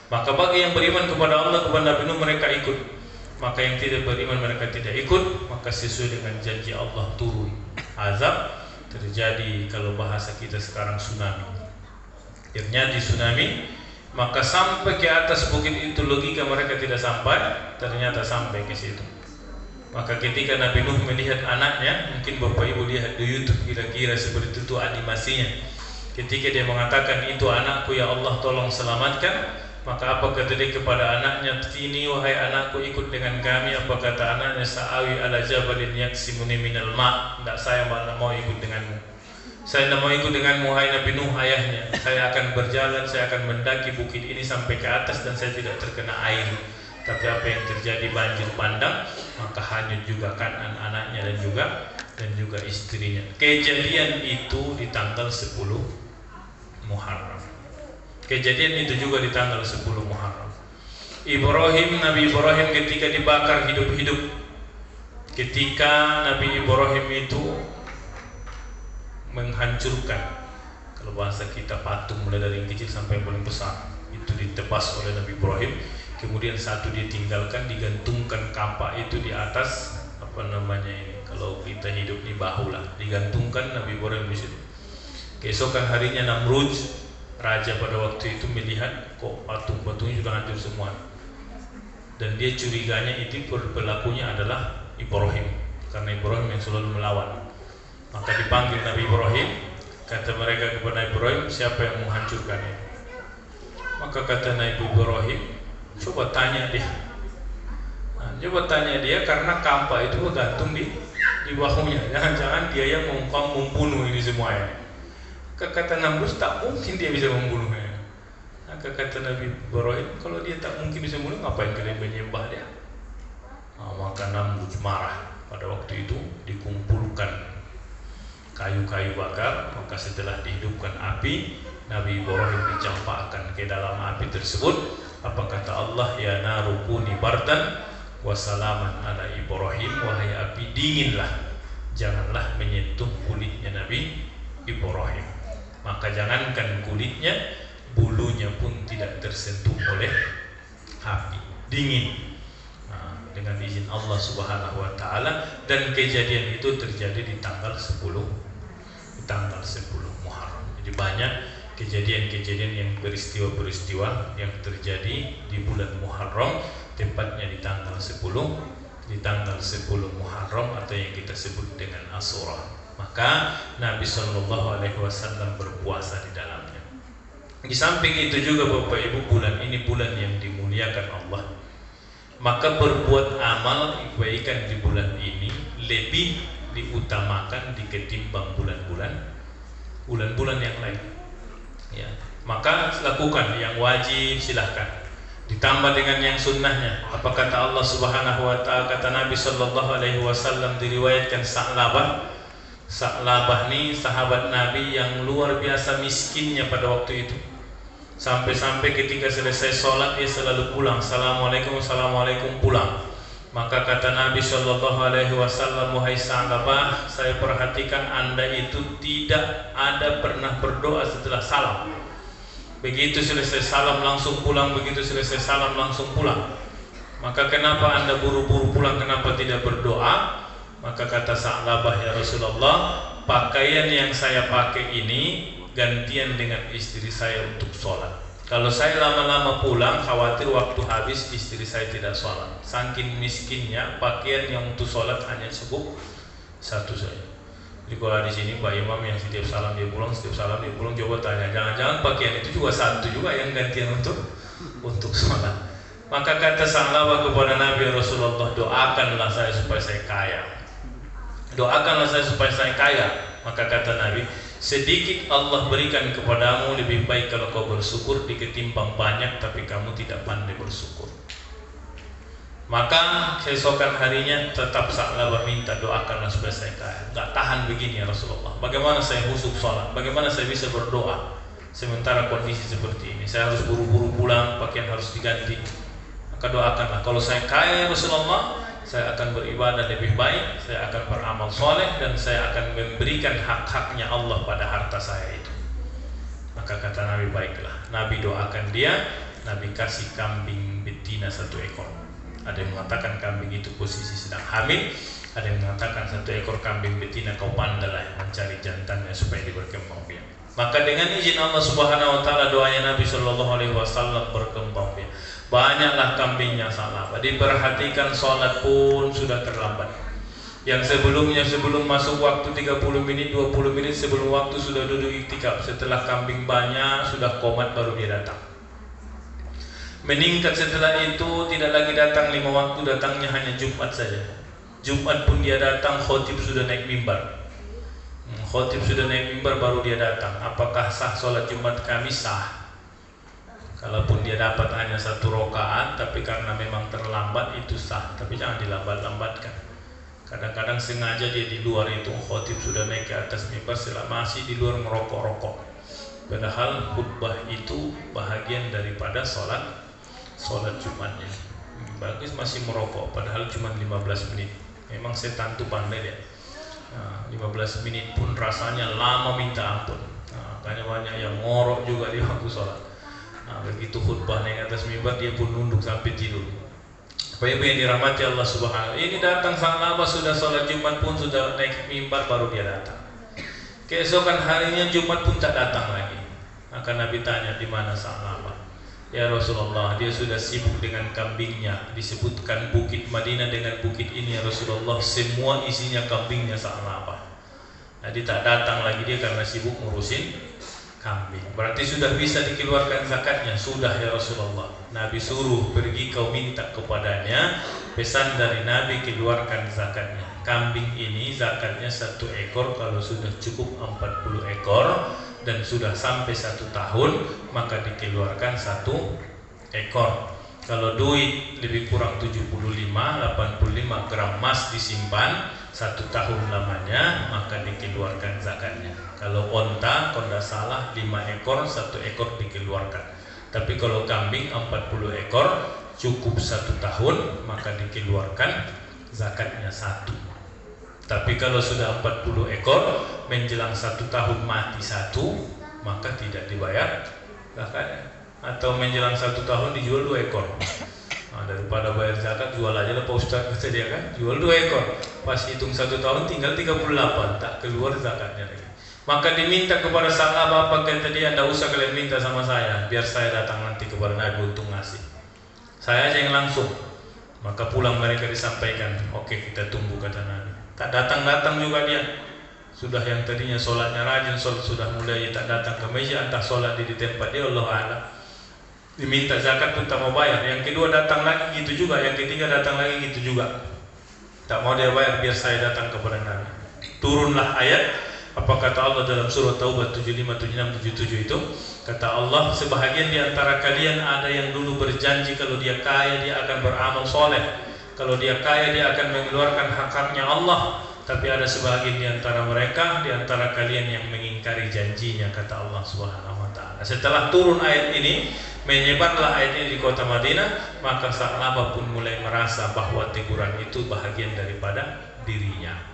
[SPEAKER 1] Maka bagi yang beriman kepada Allah, kepada Nabi Nuh, mereka ikut. Maka yang tidak beriman, mereka tidak ikut. Maka sesuai dengan janji Allah turun azab. Terjadi, kalau bahasa kita sekarang, tsunami. Terjadi tsunami. Maka sampai ke atas bukit itu, logika mereka tidak sampai, ternyata sampai ke situ. Maka ketika Nabi Nuh melihat anaknya, mungkin Bapak Ibu lihat di YouTube kira-kira seperti itu animasinya. Ketika dia mengatakan, itu anakku ya Allah, tolong selamatkan. Maka apa kata dia kepada anaknya? Tini, wahai anakku, ikut dengan kami. Apa kata anaknya? Sa'awi ala jabalin yaksimuni minal ma'. Tidak, saya mau ikut denganmu. Saya tidak mau ikut denganmu, hai Nabi Nuh, ayahnya. Saya akan berjalan, saya akan mendaki bukit ini sampai ke atas, dan saya tidak terkena air. Tapi apa yang terjadi? Banjir bandang. Maka hanyut juga Kan'an anaknya dan juga istrinya. Kejadian itu di tanggal 10 Muharram. Kejadian itu juga di tanggal 10 Muharram. Nabi Ibrahim ketika dibakar hidup-hidup. Ketika Nabi Ibrahim itu menghancurkan, kalau bahasa kita, patung mulai dari yang kecil sampai yang paling besar, itu ditebas oleh Nabi Ibrahim. Kemudian satu dia tinggalkan, digantungkan kapak itu di atas kalau kita hidup di bahu lah, digantungkan Nabi Ibrahim di situ. Keesokan harinya Namrud, raja pada waktu itu, melihat kok patung-patungnya sudah hancur semua, dan dia curiganya itu pelakunya adalah Ibrahim, karena Ibrahim yang selalu melawan. Maka dipanggil Nabi Ibrahim, kata mereka kepada Ibrahim, siapa yang menghancurkannya? Maka kata Nabi Ibrahim, coba tanya dia, karena kampak itu bergantung di di bahunya. Jangan-jangan dia yang membunuh ini semuanya. Kata Namrud tak mungkin dia bisa membunuhnya. Maka kata Nabi Ibrahim, kalau dia tak mungkin bisa membunuh, ngapain kalian menyembah dia? Maka Namrud marah. Pada waktu itu dikumpulkan kayu-kayu bakar, maka setelah dihidupkan api, Nabi Ibrahim dicampakkan ke dalam api tersebut. Apa kata Allah? Ya naru kuni bardan wa salaman ala Ibrahim. Wahai api, dinginlah, janganlah menyentuh kulitnya Nabi Ibrahim. Maka jangankan kulitnya, bulunya pun tidak tersentuh oleh api, dingin. Dengan izin Allah Subhanahu wa taala, dan kejadian itu terjadi di tanggal 10 Muharram. Jadi banyak kejadian-kejadian yang peristiwa-peristiwa yang terjadi di bulan Muharram, tepatnya di tanggal 10 Muharram atau yang kita sebut dengan Asyura. Maka Nabi Shallallahu alaihi wasallam berpuasa di dalamnya. Di samping itu juga Bapak Ibu, bulan ini bulan yang dimuliakan Allah. Maka berbuat amal kebaikan di bulan ini lebih diutamakan ketimbang bulan-bulan yang lain. Ya, maka lakukan yang wajib, silahkan. Ditambah dengan yang sunnahnya. Apa kata Allah Subhanahu wa taala? Kata Nabi Shallallahu alaihi wasallam, diriwayatkan Sa'labah nih sahabat Nabi yang luar biasa miskinnya pada waktu itu. Sampai-sampai ketika selesai sholat dia selalu pulang, assalamualaikum, assalamualaikum, pulang. Maka kata Nabi Shallallahu alaihi wasallam, wahai Sa'labah, saya perhatikan Anda itu tidak ada pernah berdoa setelah salam. Begitu selesai salam langsung pulang, begitu selesai salam langsung pulang. Maka kenapa Anda buru-buru pulang, kenapa tidak berdoa? Maka kata Sa'labah, ya Rasulullah, pakaian yang saya pakai ini gantian dengan istri saya untuk sholat. Kalau saya lama-lama pulang, khawatir waktu habis istri saya tidak sholat. Saking miskinnya, pakaian yang untuk sholat hanya cukup satu saja. Jadi kalau di sini Pak Imam yang setiap salam dia pulang, setiap salam dia pulang, coba tanya, jangan-jangan pakaian itu juga satu juga yang gantian untuk sholat. Maka kata Sa'labah kepada Nabi, Rasulullah, doakanlah saya supaya saya kaya. Doakanlah saya supaya saya kaya. Maka kata Nabi, sedikit Allah berikan kepadamu lebih baik kalau kau bersyukur diketimbang banyak tapi kamu tidak pandai bersyukur. Maka keesokan harinya tetap Sa'labah minta, doakanlah supaya saya kaya. Gak tahan begini ya Rasulullah, bagaimana saya khusyuk sholat, bagaimana saya bisa berdoa sementara kondisi seperti ini, saya harus buru-buru pulang, pakaian harus diganti. Maka doakanlah, kalau saya kaya ya Rasulullah, saya akan beribadah lebih baik, saya akan beramal soleh, dan saya akan memberikan hak-haknya Allah pada harta saya itu. Maka kata Nabi, baiklah. Nabi doakan dia, Nabi kasih kambing betina 1 ekor. Ada yang mengatakan kambing itu posisi sedang hamil, ada yang mengatakan 1 ekor kambing betina kau pandailah mencari jantannya supaya dia berkembang biak. Maka dengan izin Allah Subhanahu wa taala, doanya Nabi Shallallahu alaihi wasallam berkembang biak. Banyaklah kambingnya Sa'labah. Diperhatikan sholat pun sudah terlambat. Yang sebelumnya sebelum masuk waktu 30 menit 20 menit sebelum waktu sudah duduk iktikaf. Setelah kambing banyak sudah qomat baru dia datang. Meningkat setelah itu tidak lagi datang 5 waktu, datangnya hanya Jumat saja. Jumat pun dia datang, khotib sudah naik mimbar. Khotib sudah naik mimbar baru dia datang. Apakah sah sholat Jumat kami? Sah. Kalaupun dia dapat hanya 1 rakaat, tapi karena memang terlambat itu sah, tapi jangan dilambat-lambatkan. Kadang-kadang sengaja dia di luar itu, khotib sudah naik ke atas mimbar, masih di luar merokok-rokok. Padahal khutbah itu bahagian daripada sholat Jumatnya. Bagus masih merokok, padahal cuma 15 menit. Memang setan tuh pandai dia. 15 menit pun rasanya lama minta ampun. Makanya banyak yang ngorok juga di waktu sholat. Begitu khutbah naik atas mimbar dia pun nunduk sampai tidur. Bapak Ibu yang dirahmati Allah Subhanahu. Ini datang Sa'labah sudah sholat Jumat pun sudah naik mimbar baru dia datang. Keesokan harinya Jumat pun tak datang lagi. Maka Nabi tanya, di mana Sa'labah? Ya Rasulullah, dia sudah sibuk dengan kambingnya. Disebutkan bukit Madinah dengan bukit ini ya Rasulullah, semua isinya kambingnya Sa'labah. Jadi tak datang lagi dia karena sibuk ngurusin kambing. Berarti sudah bisa dikeluarkan zakatnya? Sudah ya Rasulullah. Nabi suruh pergi kau minta kepadanya, pesan dari Nabi keluarkan zakatnya. Kambing ini zakatnya 1 ekor kalau sudah cukup 40 ekor dan sudah sampai 1 tahun maka dikeluarkan 1 ekor. Kalau duit lebih kurang 85 gram emas disimpan 1 tahun lamanya maka dikeluarkan zakatnya. Kalau onta kalau tidak salah 5 ekor 1 ekor dikeluarkan. Tapi kalau kambing 40 ekor cukup 1 tahun maka dikeluarkan zakatnya 1. Tapi kalau sudah 40 ekor menjelang 1 tahun mati 1 maka tidak dibayar zakatnya. Atau menjelang 1 tahun dijual 2 ekor. Nah, daripada bayar zakat jual aja lah Pak Ustaz kata dia kan, jual 2 ekor. Pas hitung 1 tahun tinggal 38, tak keluar zakatnya lagi. Maka diminta kepada sahabat, apa kata dia, tidak usah kalian minta sama saya, biar saya datang nanti kepada Nabi untuk ngasih. Saya aja yang langsung. Maka pulang mereka disampaikan, oke kita tunggu kata Nabi. Tak datang-datang juga dia. Sudah yang tadinya sholatnya rajin, sholat sudah mulai tak datang ke meja, entah sholat di tempat dia, Allah a'lam. Diminta zakat pun tak mau bayar. Yang kedua datang lagi gitu juga, yang ketiga datang lagi gitu juga. Tak mau dia bayar, biar saya datang kepada Nabi. Turunlah ayat, apa kata Allah dalam surah Taubah 75, 76, 77 itu? Kata Allah, sebahagian di antara kalian ada yang dulu berjanji kalau dia kaya dia akan beramal soleh. Kalau dia kaya dia akan mengeluarkan hak-haknya Allah. Tapi ada sebagian di antara mereka, di antara kalian yang mengingkari janjinya, kata Allah Subhanahu wa taala. Setelah turun ayat ini, menyebarlah ayat ini di kota Madinah, maka Sa'labah pun mulai merasa bahwa teguran itu bahagian daripada dirinya.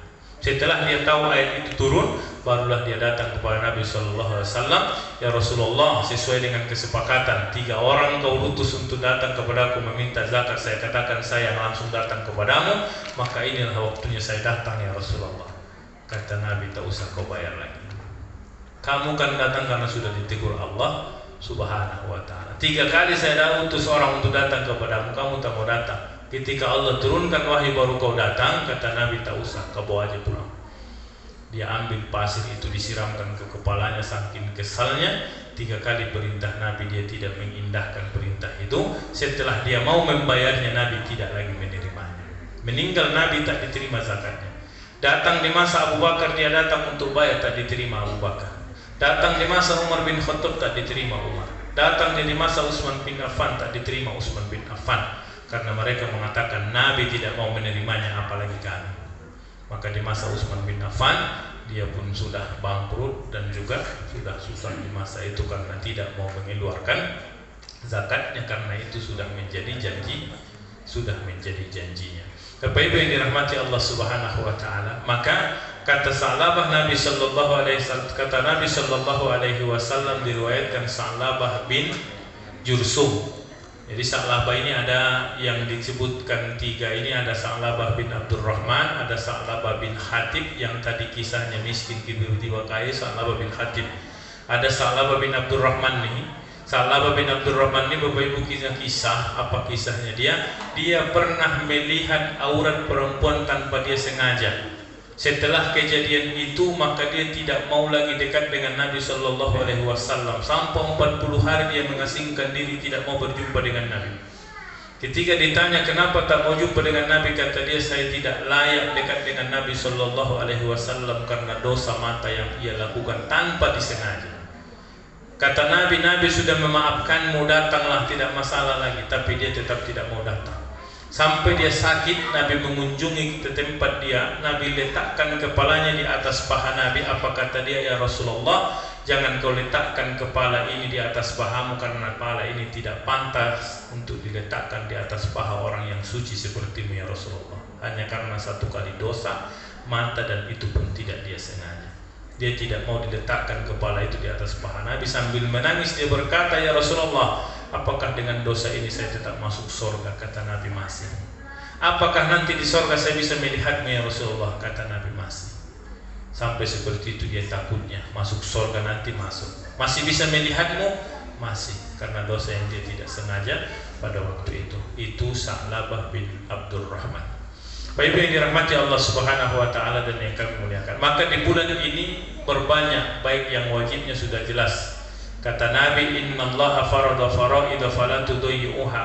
[SPEAKER 1] Setelah dia tahu ayat itu turun, barulah dia datang kepada Nabi sallallahu alaihi wasallam, "Ya Rasulullah, sesuai dengan kesepakatan 3 orang kau utus untuk datang kepadaku meminta zakat, saya katakan saya langsung datang kepadamu, maka inilah waktunya saya datang ya Rasulullah." Kata Nabi, "Tak usah kau bayar lagi. Kamu kan datang karena sudah ditegur Allah Subhanahu wa taala. 3 kali saya utus orang untuk datang kepadamu, kamu tak mau datang. Ketika Allah turunkan wahyu baru kau datang," kata Nabi, "tak usah, kau bawa aja pulang." Dia ambil pasir itu disiramkan ke kepalanya saking kesalnya. 3 kali perintah Nabi dia tidak mengindahkan perintah itu. Setelah dia mau membayarnya, Nabi tidak lagi menerimanya. Meninggal Nabi tak diterima zakatnya. Datang di masa Abu Bakar dia datang untuk bayar, tak diterima Abu Bakar. Datang di masa Umar bin Khattab, tak diterima Umar. Datang di masa Utsman bin Affan, tak diterima Utsman bin Affan. Karena mereka mengatakan Nabi tidak mau menerimanya, apalagi kami. Maka di masa Utsman bin Affan dia pun sudah bangkrut dan juga sudah susah di masa itu karena tidak mau mengeluarkan zakatnya, karena itu sudah menjadi janjinya. Bapak Ibu yang dirahmati Allah Subhanahu wa taala, maka kata Sa'labah Nabi sallallahu alaihi wasallam diriwayatkan Sa'labah bin Jursum. Jadi Sa'labah ini ada yang disebutkan 3 ini, ada Sa'labah bin Abdurrahman, ada Sa'labah bin Hatib yang tadi kisahnya miskin tiba-tiba kaya, Sa'labah bin Hatib. Ada Sa'labah bin Abdurrahman nih. Sa'labah bin Abdurrahman ini Bapak Ibu kisah apa kisahnya dia? Dia pernah melihat aurat perempuan tanpa dia sengaja. Setelah kejadian itu maka dia tidak mau lagi dekat dengan Nabi sallallahu alaihi wasallam. Sampai 40 hari dia mengasingkan diri, tidak mau berjumpa dengan Nabi. Ketika ditanya kenapa tak mau jumpa dengan Nabi, kata dia, saya tidak layak dekat dengan Nabi sallallahu alaihi wasallam karena dosa mata yang ia lakukan tanpa disengaja. Kata Nabi, Nabi sudah memaafkanmu, datanglah, tidak masalah lagi. Tapi dia tetap tidak mau datang. Sampai dia sakit, Nabi mengunjungi ke tempat dia. Nabi letakkan kepalanya di atas paha Nabi. Apa kata dia? "Ya Rasulullah, jangan kau letakkan kepala ini di atas pahamu, karena kepala ini tidak pantas untuk diletakkan di atas paha orang yang suci sepertimu ya Rasulullah. Hanya karena 1 kali dosa mata, dan itu pun tidak dia sengaja." Dia tidak mau diletakkan kepala itu di atas paha Nabi. Sambil menangis dia berkata, "Ya Rasulullah, apakah dengan dosa ini saya tetap masuk surga?" Kata Nabi, "Masih." "Apakah nanti di surga saya bisa melihatmu ya Rasulullah?" Kata Nabi, "Masih." Sampai seperti itu dia takutnya, masuk surga nanti masuk. "Masih bisa melihatmu?" "Masih." Karena dosa yang dia tidak sengaja pada waktu itu. Itu Sa'labah bin Abdurrahman. Bapak Ibu yang dirahmati Allah Subhanahu wa taala dan yang kami muliakan, maka di bulan ini berbanyak baik yang wajibnya sudah jelas. Kata Nabi, "Innallaha farada faraida fala tudayyi'uha."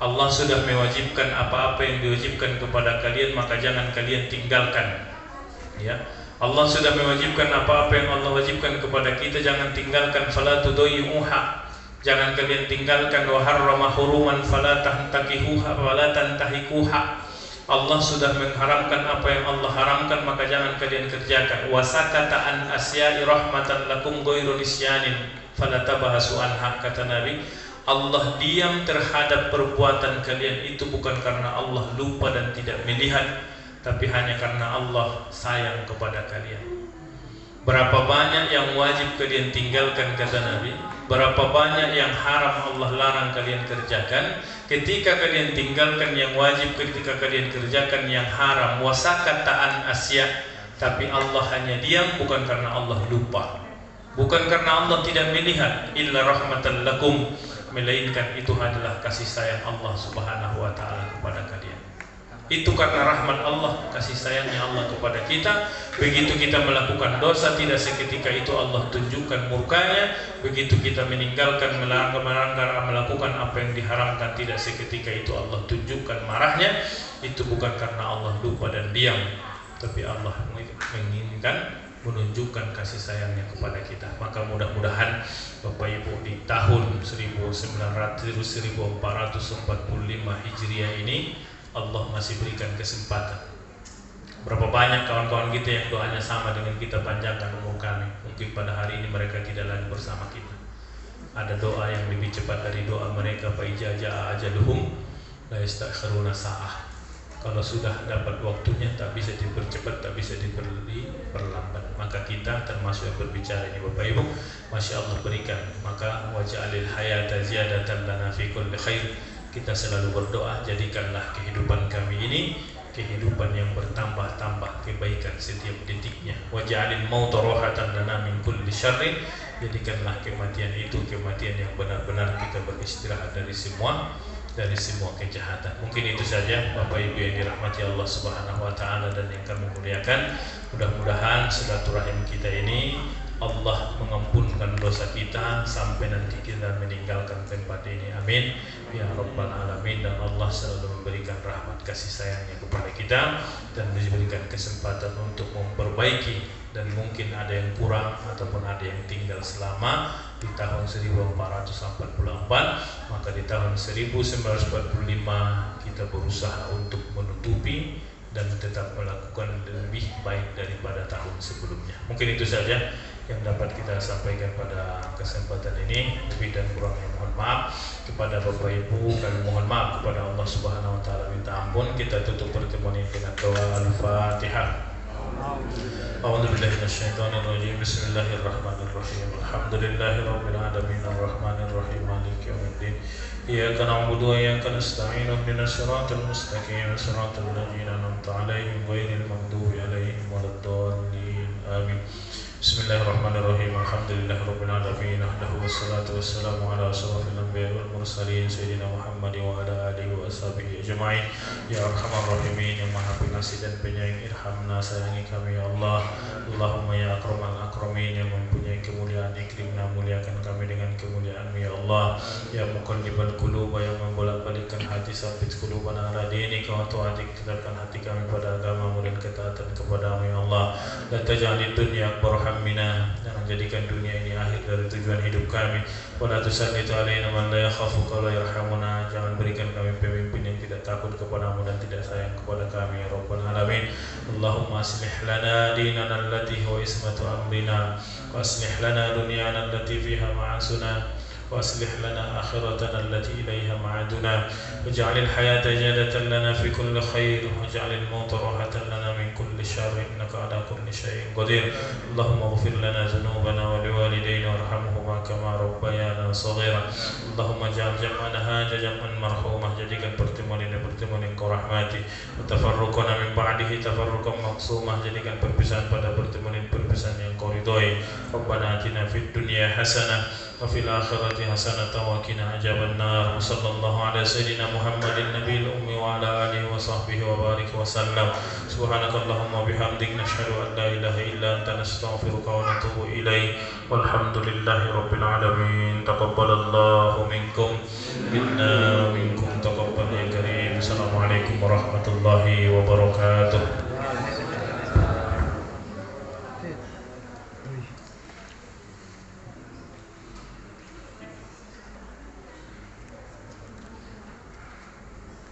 [SPEAKER 1] Allah sudah mewajibkan apa-apa yang diwajibkan kepada kalian, maka jangan kalian tinggalkan. Ya, Allah sudah mewajibkan apa-apa yang Allah wajibkan kepada kita, jangan tinggalkan. Fala tudayyi'uha, jangan kalian tinggalkan. Wa harrama huruman fala tantakihuha wala tantahikuha. Allah sudah mengharamkan apa yang Allah haramkan, maka jangan kalian kerjakan. Wa sakata an asya'i rahmatan lakum ghairu nisyanin fala tabahasu anha, kata Nabi. Allah diam terhadap perbuatan kalian itu bukan karena Allah lupa dan tidak melihat, tapi hanya karena Allah sayang kepada kalian. Berapa banyak yang wajib kalian tinggalkan, kata Nabi. Berapa banyak yang haram Allah larang kalian kerjakan. Ketika kalian tinggalkan yang wajib, ketika kalian kerjakan yang haram, wasakataan asya, tapi Allah hanya diam bukan karena Allah lupa, bukan karena Allah tidak melihat. Illa rahmatan lakum, melainkan itu adalah kasih sayang Allah Subhanahu wa taala kepada kalian. Itu karena rahmat Allah, kasih sayangnya Allah kepada kita. Begitu kita melakukan dosa, tidak seketika itu Allah tunjukkan murkanya. Begitu kita meninggalkan, melanggar, melakukan apa yang diharamkan, tidak seketika itu Allah tunjukkan marahnya. Itu bukan karena Allah lupa dan diam, tapi Allah menginginkan menunjukkan kasih sayangnya kepada kita. Maka mudah-mudahan Bapak Ibu di tahun 1445 Hijriah ini Allah masih berikan kesempatan. Berapa banyak kawan-kawan kita yang doanya sama dengan kita, panjangkan umur kami. Mungkin pada hari ini mereka tidak lagi bersama kita. Ada doa yang lebih cepat dari doa mereka, fa ijaja ajaluhum la yastakhiruna sa'ah. Kalau sudah dapat waktunya tak bisa dipercepat, tak bisa diperlambat. Maka kita termasuk yang berbicara ini, Bapak Ibu, Masya Allah berikan. Maka waj'alil hayata ziyadatan lana fi kulli khair. Kita selalu berdoa, jadikanlah kehidupan kami ini kehidupan yang bertambah-tambah kebaikan setiap detiknya. Waj'alil mauta rohatan lana min kulli syarrin. Jadikanlah kematian itu kematian yang benar-benar kita beristirahat dari semua kejahatan. Mungkin itu saja Bapak Ibu yang dirahmati Allah Subhanahu wa taala dan yang kami muliakan. Mudah-mudahan silaturahim kita ini Allah mengampunkan dosa kita sampai nanti kita meninggalkan tempat ini. Amin ya rabbal alamin. Dan Allah selalu memberikan rahmat kasih sayangnya kepada kita dan memberikan kesempatan untuk memperbaiki, dan mungkin ada yang kurang ataupun ada yang tinggal selama di tahun 1444. Maka di tahun 1945 kita berusaha untuk menutupi dan tetap melakukan lebih baik daripada tahun sebelumnya. Mungkin itu saja yang dapat kita sampaikan pada kesempatan ini. Lebih dan kurangnya mohon maaf kepada Bapak Ibu. Kami mohon maaf kepada Allah Subhanahu wa taala, minta ampun. Kita tutup pertemuan ini dengan doa Al-Fatihah. A'udzubillahi minasyaitonirrajim. Bismillahirrahmanirrahim. Alhamdulillahirabbil alamin arrahmanir rahim maliki yaumiddin. Iyyaka na'budu wa iyyaka nasta'in. Ihdinas siratal mustaqim, siratal ladzina an'amta 'alaihim ghairil maghdubi 'alaihim waladdallin. Amin. Bismillahirrahmanirrahim. Alhamdulillahirabbil alamin. Ahdahu wassalatu wassalamu ala asyrafil anbiya'i wal mursalin sayyidina Muhammad wa ala alihi wa ashabihi ajma'in. Ya arhamar rahimin, yang maha pengasih dan penyayang, irhamna, sayangi kami ya Allah. Allahumma ya akramal akramin, yang mempunyai kemuliaan, ikrimna, muliakan kami dengan kemuliaan-Mu ya Allah. Ya muqallibal qulub, yang membolak-balikkan hati, sabit qulubana ala dinika wa ta'atik, tetapkan hati kami pada agama-Mu dan ketaatan kepada-Mu ya Allah. La taj'alid dunya akbar hammina, jangan jadikan dunia ini akhir dari tujuan hidup kami. Wa la tusallitu alaina man la yakhafuka wa la yarhamuna, jangan berikan kami pemimpin yang tidak takut kepada-Mu dan tidak sayang kepada kami ya rabbal alamin. Allahumma aslih lana dinana allati huwa ismatu amrina, wa aslih lana dunyana allati fiha ma'asuna, wa aslih lana akhiratana allati ilayha ma'aduna, waj'alil hayata ziyadatan lana fi kulli khair, waj'alil mauta rahatan lana min kulli syarr, innaka ala kulli syai'in qadir. Allahumma ighfir lana dhunubana wa liwalidayna warhamhuma kama rabbayana shaghira. Allahumma ij'al jam'ana hadha jam'an marhumah, jadikan pertemuan ini pertemuan yang Kau rahmati. Wa tafarruqana min ba'dihi tafarruqan maqsumah, jadikan perpisahan pada pertemuan ini perpisahan yang Kau ridhai. Rabbana atina fid dunya hasanah wa fil akhirati hasanatan wa qina adzabannar. Sallallahu ala sayyidina Muhammadin nabiyil ummi wa ala alihi wa sahbihi wa barik wa sallam. Subhanakallahumma bihamdik, nashhadu an la ilaha illa anta, nastaghfiruka wa natubu ilaik. Walhamdulillahi rabbil alamin. Taqabbalallahu minkum minna minkum taqabbal warahmatullahi wabarakatuh.